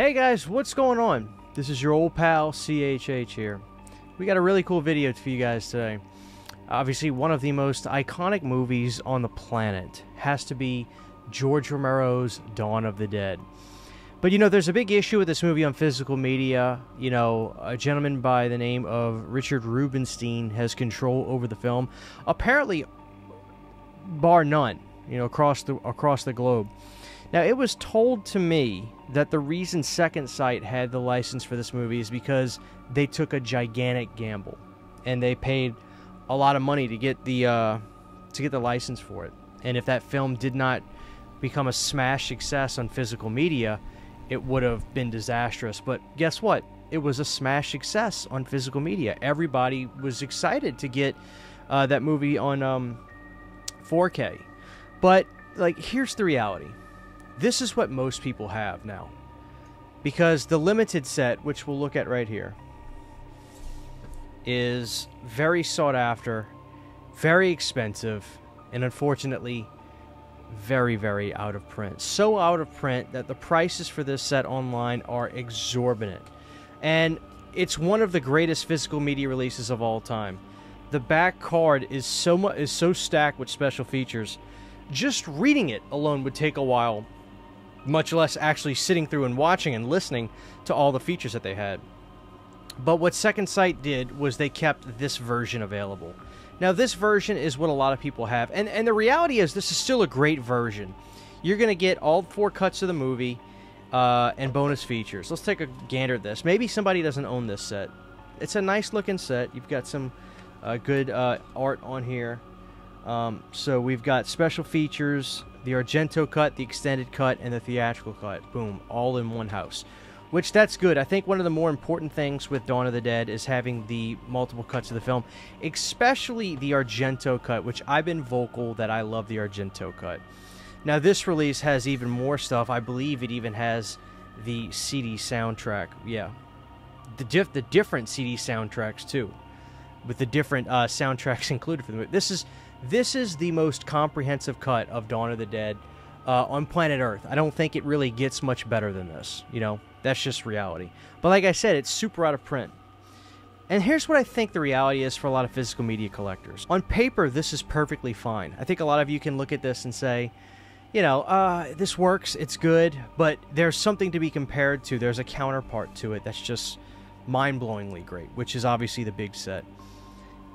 Hey guys, what's going on? This is your old pal CHH here. We got a really cool video for you guys today. Obviously, one of the most iconic movies on the planet has to be George Romero's Dawn of the Dead. But you know, there's a big issue with this movie on physical media. You know, a gentleman by the name of Richard Rubenstein has control over the film, apparently bar none, you know, across the globe. Now, it was told to me that the reason Second Sight had the license for this movie is because they took a gigantic gamble, and they paid a lot of money to get the license for it. And if that film did not become a smash success on physical media, it would have been disastrous. But guess what? It was a smash success on physical media. Everybody was excited to get that movie on 4K. But like, here's the reality. This is what most people have now, because the limited set, which we'll look at right here, is very sought after, very expensive, and unfortunately very, very out of print. So out of print that the prices for this set online are exorbitant. And it's one of the greatest physical media releases of all time. The back card is so stacked with special features. Just reading it alone would take a while, much less actually sitting through and watching and listening to all the features that they had. But what Second Sight did was they kept this version available. Now, this version is what a lot of people have, and the reality is this is still a great version. You're going to get all 4 cuts of the movie and bonus features. Let's take a gander at this. Maybe somebody doesn't own this set. It's a nice looking set. You've got some good art on here. So we've got special features, the Argento cut, the extended cut, and the theatrical cut. Boom, all in one house. Which, that's good. I think one of the more important things with Dawn of the Dead is having the multiple cuts of the film, especially the Argento cut, which I've been vocal that I love the Argento cut. Now, this release has even more stuff. I believe it even has the CD soundtrack. Yeah, the different CD soundtracks too, with the different soundtracks included for the movie. This is the most comprehensive cut of Dawn of the Dead on planet Earth. I don't think it really gets much better than this, you know? That's just reality. But like I said, it's super out of print. And here's what I think the reality is for a lot of physical media collectors. On paper, this is perfectly fine. I think a lot of you can look at this and say, you know, this works, it's good, but there's something to be compared to. There's a counterpart to it that's just mind-blowingly great, which is obviously the big set.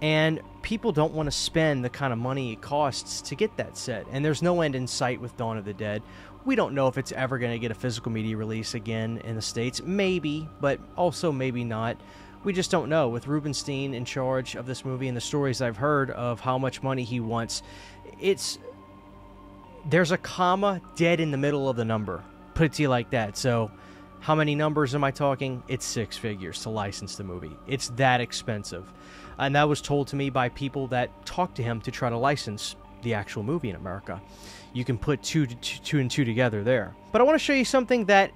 And people don't want to spend the kind of money it costs to get that set. And there's no end in sight with Dawn of the Dead. We don't know if it's ever going to get a physical media release again in the States. Maybe, but also maybe not. We just don't know. With Rubenstein in charge of this movie and the stories I've heard of how much money he wants, there's a comma dead in the middle of the number. Put it to you like that. So how many numbers am I talking? It's 6 figures to license the movie. It's that expensive. And that was told to me by people that talked to him to try to license the actual movie in America. You can put two and two together there. But I want to show you something that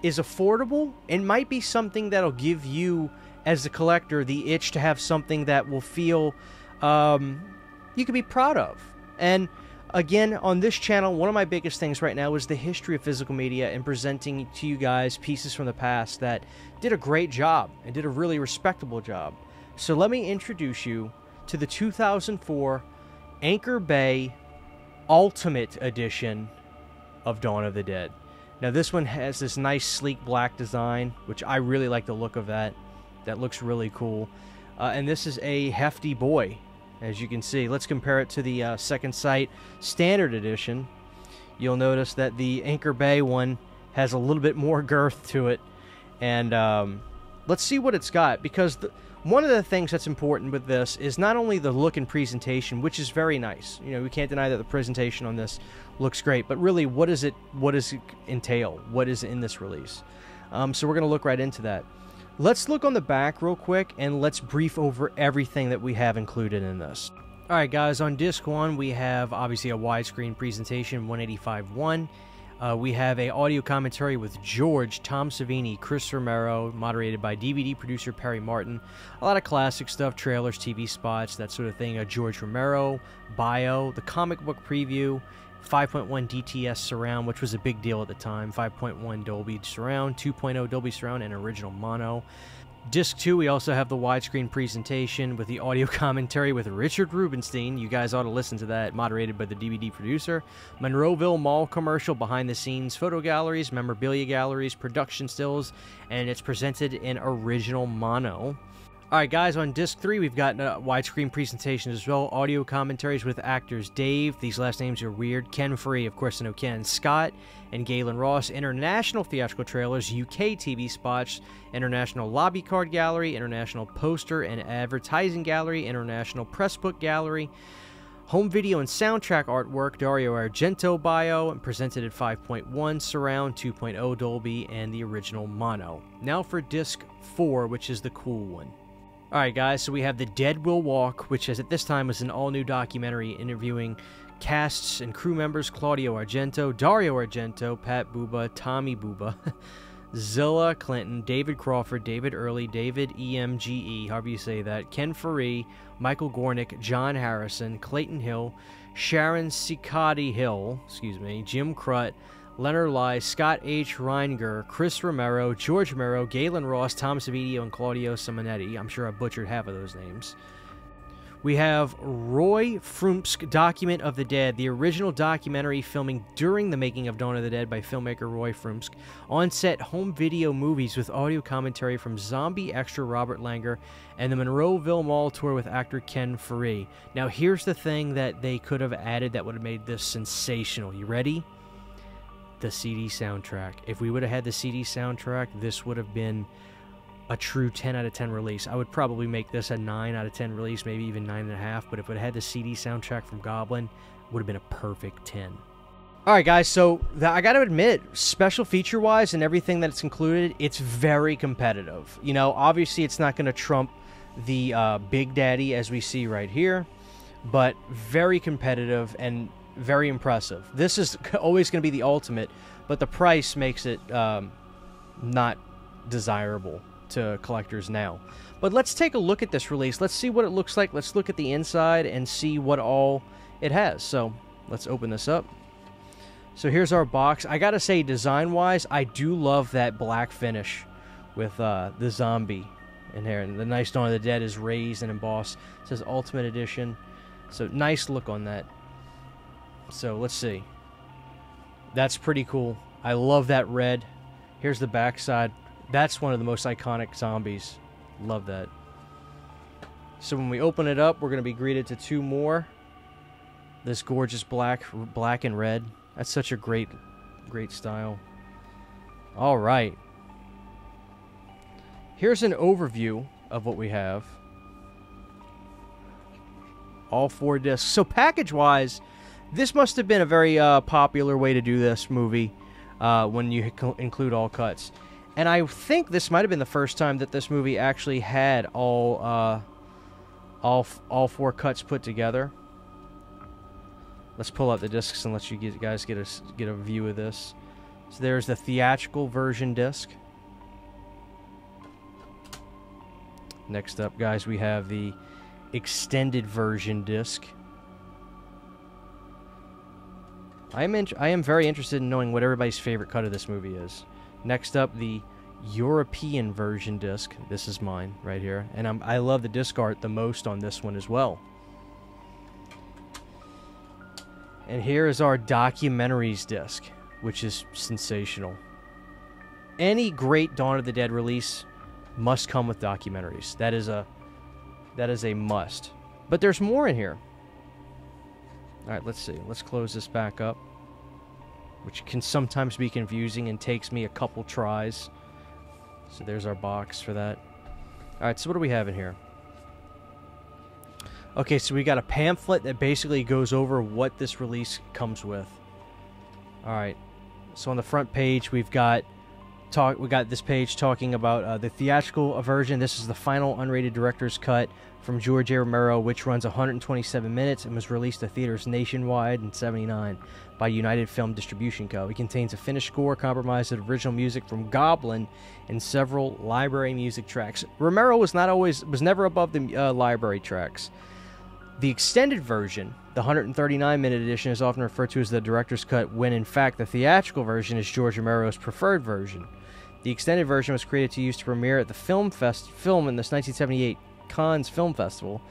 is affordable and might be something that'll give you, as a collector, the itch to have something that will feel you can be proud of. And again, on this channel, one of my biggest things right now is the history of physical media and presenting to you guys pieces from the past that did a great job and did a really respectable job. So let me introduce you to the 2004 Anchor Bay Ultimate Edition of Dawn of the Dead. Now, this one has this nice sleek black design, which I really like the look of that. That looks really cool. And this is a hefty boy, as you can see. Let's compare it to the Second Sight Standard Edition. You'll notice that the Anchor Bay one has a little bit more girth to it. And let's see what it's got, because one of the things that's important with this is not only the look and presentation, which is very nice. You know, we can't deny that the presentation on this looks great, but really, what does it entail? What is in this release? So we're going to look right into that. Let's look on the back real quick, and let's brief over everything that we have included in this. All right, guys, on disc 1, we have obviously a widescreen presentation, 185/1. We have a audio commentary with George, Tom Savini, Chris Romero, moderated by DVD producer Perry Martin. A lot of classic stuff, trailers, TV spots, that sort of thing. A George Romero bio, the comic book preview, 5.1 DTS surround, which was a big deal at the time. 5.1 Dolby surround, 2.0 Dolby surround, and original mono. Disc 2, we also have the widescreen presentation with the audio commentary with Richard Rubenstein. You guys ought to listen to that, moderated by the DVD producer. Monroeville Mall commercial, behind-the-scenes photo galleries, memorabilia galleries, production stills, and it's presented in original mono. Alright guys, on disc 3 we've got widescreen presentations as well, audio commentaries with actors Dave, these last names are weird, Ken Free, of course I know Ken, Scott, and Galen Ross, international theatrical trailers, UK TV spots, international lobby card gallery, international poster and advertising gallery, international press book gallery, home video and soundtrack artwork, Dario Argento bio, and presented at 5.1 surround, 2.0 Dolby, and the original mono. Now for disc 4, which is the cool one. Alright guys, so we have The Dead Will Walk, which at this time was an all-new documentary interviewing casts and crew members Claudio Argento, Dario Argento, Pat Buba, Tommy Buba, Zilla Clinton, David Crawford, David Early, David EMGE, however you say that, Ken Faree, Michael Gornick, John Harrison, Clayton Hill, Sharon Ciccotti Hill, Jim Crutt, Leonard Lai, Scott H. Reinger, Chris Romero, George Romero, Galen Ross, Tom Savidio, and Claudio Simonetti. I'm sure I butchered half of those names. We have Roy Frumsk, Document of the Dead, the original documentary filming during the making of Dawn of the Dead by filmmaker Roy Frumsk. On-set home video movies with audio commentary from zombie extra Robert Langer and the Monroeville Mall tour with actor Ken Faree. Now here's the thing that they could have added that would have made this sensational. You ready? The CD soundtrack. If we would have had the CD soundtrack, this would have been a true 10 out of 10 release. I would probably make this a 9 out of 10 release, maybe even 9.5, but if it had the CD soundtrack from Goblin, it would have been a perfect 10. Alright guys, so I gotta admit, special feature-wise and everything that's included, it's very competitive. You know, obviously it's not going to trump the Big Daddy as we see right here, but very competitive and very impressive. This is always going to be the ultimate, but the price makes it not desirable to collectors now. But let's take a look at this release. Let's see what it looks like. Let's look at the inside and see what all it has. So let's open this up. So here's our box. I gotta say, design-wise, I do love that black finish with the zombie in here. And the nice Dawn of the Dead is raised and embossed. It says Ultimate Edition. So nice look on that. So let's see. That's pretty cool. I love that red. Here's the backside. That's one of the most iconic zombies. Love that. So when we open it up, we're going to be greeted to two more. This gorgeous black and red. That's such a great style. All right. Here's an overview of what we have. All 4 discs. So package-wise, this must have been a very popular way to do this movie when you include all cuts. And I think this might have been the first time that this movie actually had all 4 cuts put together. Let's pull out the discs and let you guys get a view of this. So there's the theatrical version disc. Next up, guys, we have the extended version disc. I am very interested in knowing what everybody's favorite cut of this movie is. Next up, the European version disc. This is mine right here, and I love the disc art the most on this one as well. And here is our documentaries disc, which is sensational. Any great Dawn of the Dead release must come with documentaries. That is a must. But there's more in here. Alright, let's see. Let's close this back up, which can sometimes be confusing and takes me a couple tries. So there's our box for that. Alright, so what do we have in here? Okay, so we got a pamphlet that basically goes over what this release comes with. Alright, so on the front page we got this page talking about the theatrical version. This is the final unrated director's cut from George A. Romero, which runs 127 minutes and was released to theaters nationwide in '79 by United Film Distribution Co. It contains a finished score comprised of original music from Goblin and several library music tracks. Romero was never above the library tracks. The extended version, the 139-minute edition, is often referred to as the director's cut, when in fact the theatrical version is George Romero's preferred version. The extended version was created to use to premiere at the film in this 1978 Cannes Film Festival,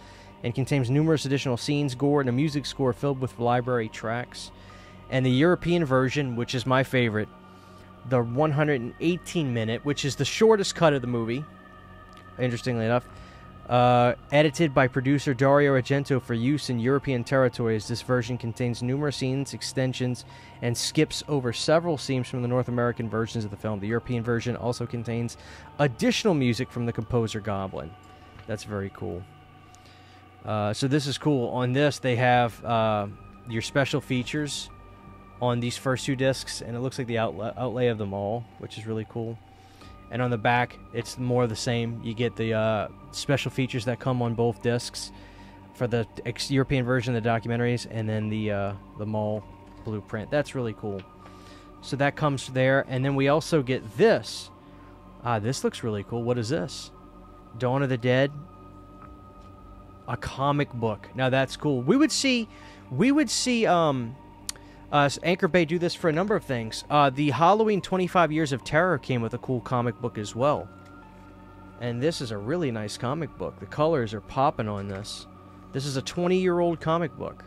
and contains numerous additional scenes, gore, and a music score filled with library tracks. And the European version, which is my favorite, the 118-minute, which is the shortest cut of the movie, interestingly enough, edited by producer Dario Argento for use in European territories. This version contains numerous scenes, extensions, and skips over several scenes from the North American versions of the film. The European version also contains additional music from the composer Goblin. That's very cool. So this is cool. On this, they have your special features on these first two discs, and it looks like the outlay of them all, which is really cool. And on the back, it's more of the same. You get the special features that come on both discs for the European version of the documentaries, and then the mall blueprint. That's really cool. So that comes there, and then we also get this. This looks really cool. What is this? Dawn of the Dead. A comic book. Now that's cool. We would see Anchor Bay do this for a number of things. The Halloween 25 Years of Terror came with a cool comic book as well. And this is a really nice comic book. The colors are popping on this. This is a 20-year-old comic book.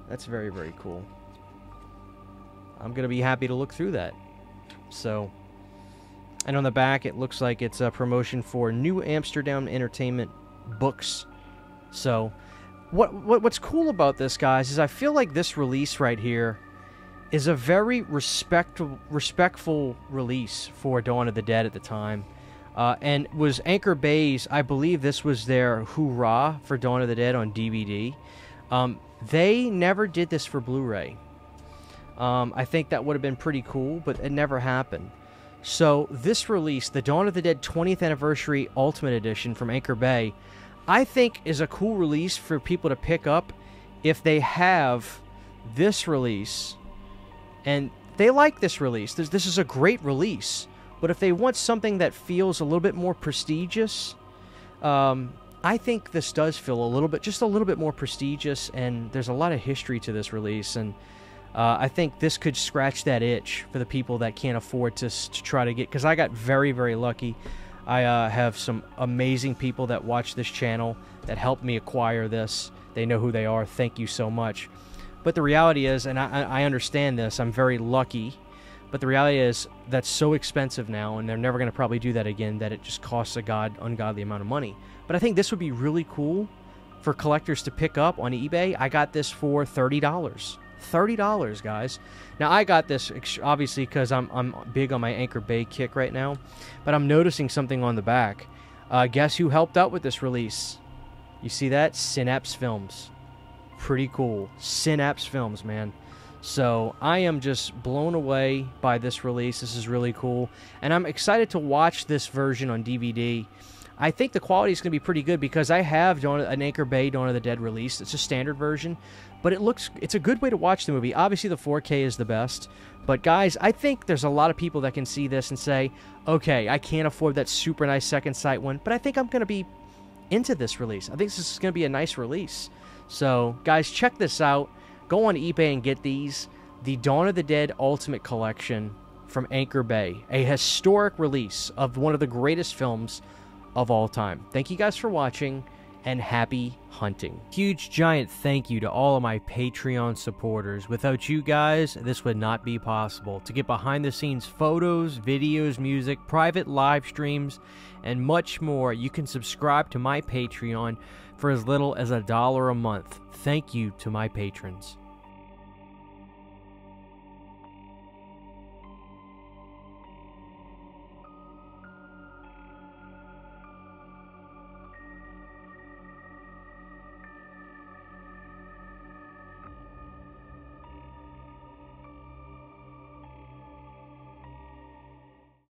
That's very, very cool. I'm going to be happy to look through that. So, and on the back, it looks like it's a promotion for New Amsterdam Entertainment Books. So, what's cool about this, guys, is I feel like this release right here is a very respectful release for Dawn of the Dead at the time. And was Anchor Bay's, I believe this was their hoorah for Dawn of the Dead on DVD. They never did this for Blu-ray. I think that would have been pretty cool, but it never happened. So this release, the Dawn of the Dead 20th Anniversary Ultimate Edition from Anchor Bay, I think is a cool release for people to pick up if they have this release and they like this release. This is a great release, but if they want something that feels a little bit more prestigious, I think this does feel just a little bit more prestigious, and there's a lot of history to this release, and I think this could scratch that itch for the people that can't afford to try to get, because I got very, very lucky. I have some amazing people that watch this channel that helped me acquire this. They know who they are. Thank you so much. But the reality is, and I understand this, I'm very lucky, but the reality is that's so expensive now, and they're never going to probably do that again, that it just costs a ungodly amount of money. But I think this would be really cool for collectors to pick up on eBay. I got this for $30. $30, guys. Now, I got this obviously because I'm big on my Anchor Bay kick right now, but I'm noticing something on the back. Guess who helped out with this release? You see that? Synapse Films. Pretty cool. Synapse Films, man. So I am just blown away by this release. This is really cool, and I'm excited to watch this version on DVD. I think the quality is going to be pretty good because I have an Anchor Bay Dawn of the Dead release. It's a standard version, but it's a good way to watch the movie. Obviously, the 4K is the best, but guys, I think there's a lot of people that can see this and say, okay, I can't afford that super nice second sight one, but I think I'm going to be into this release. I think this is going to be a nice release. So, guys, check this out. Go on eBay and get these. The Dawn of the Dead Ultimate Collection from Anchor Bay, a historic release of one of the greatest films of all time. Thank you guys for watching, and happy hunting. Huge giant thank you to all of my Patreon supporters. Without you guys, this would not be possible. To get behind the scenes photos, videos, music, private live streams, and much more, you can subscribe to my Patreon for as little as $1 a month. Thank you to my patrons.